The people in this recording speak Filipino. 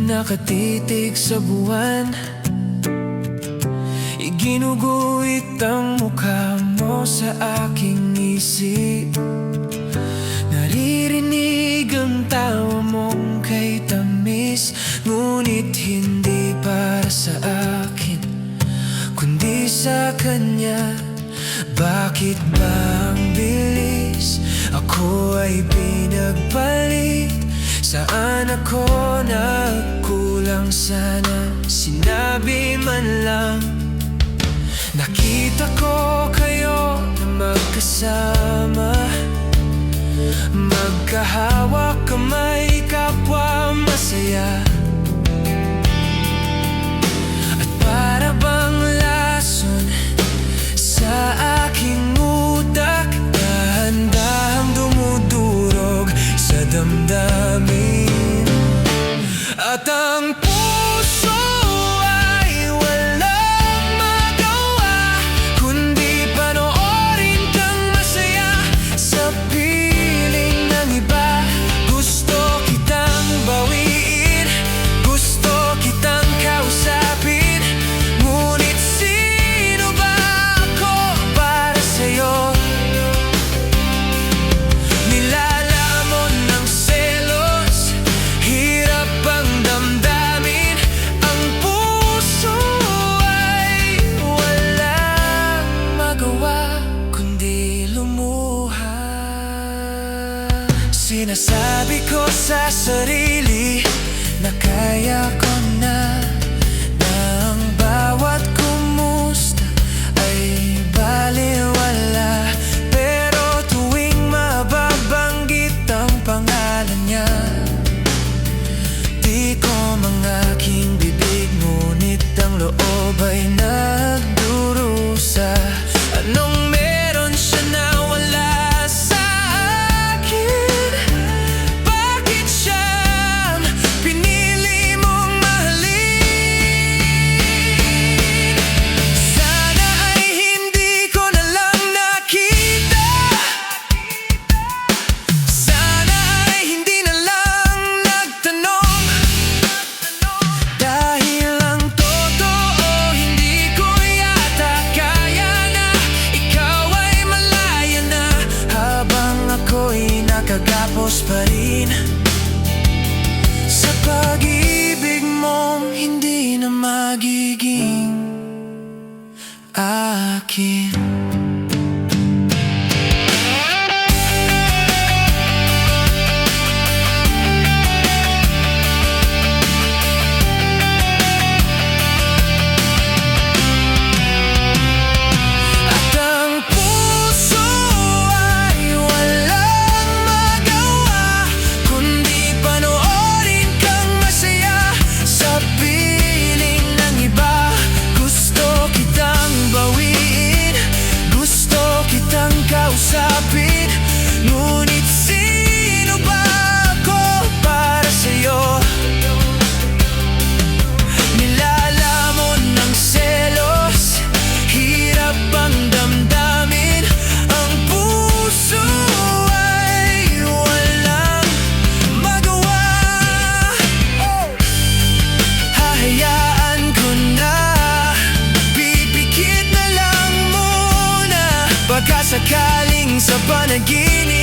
nakatitig sa buwan, iginuguhit ang mukha mo sa aking isip. Naririnig ang tawa mong kay tamis, ngunit hindi para sa akin, kundi sa kanya. Bakit ba ang bilis? Ako ay pinagpalit. Saan ako nagkulang? Sana sinabi man lang. Nakita ko kayo na magkasama, magkahawak kamay, kapwa masaya. At para bang lason sa aking utak, dahan-dahang dumudurog sa damdamin. At ang puso ay walang magawa, kundi panoorin kang masaya sa piling ng iba. Gusto kitang bawiin, gusto kitang kausapin, ngunit sino ba ako para sa'yo? Nilalamon ng selos, hirap ang damdamin. Ang puso ay walang magawa, kundi lumuha. Sinasabi ko sa sarili na kaya ko na ang bawat kumusta ay balewala. Pero tuwing mababanggit ang pangalan niya, di ko mangaking bibig, ngunit ang loob ay nagdurusa. Anong meron siya na wala sa akin? Bakit siya pinili mong mahalin? Sana ay hindi ko na lang nakita, sana ay hindi na lang nagtanong. Dahil ang totoo, hindi ko yata kaya na ikaw ay malaya na, habang ako'y nakagapos pa rin sa pag-ibig mong hindi na magiging akin. At ang puso ay walang magawa, kundi panoorin kang masaya sa piling ng iba. Gusto kitang bawiin, gusto kitang kausapin, ngunit sino ba ako para sa'yo? Nilalamon ng selos, hirap ang damdamin. Ang puso ay walang magawa. Hahayaan ko na, pipikit na lang muna, baka sakaling sa panaginip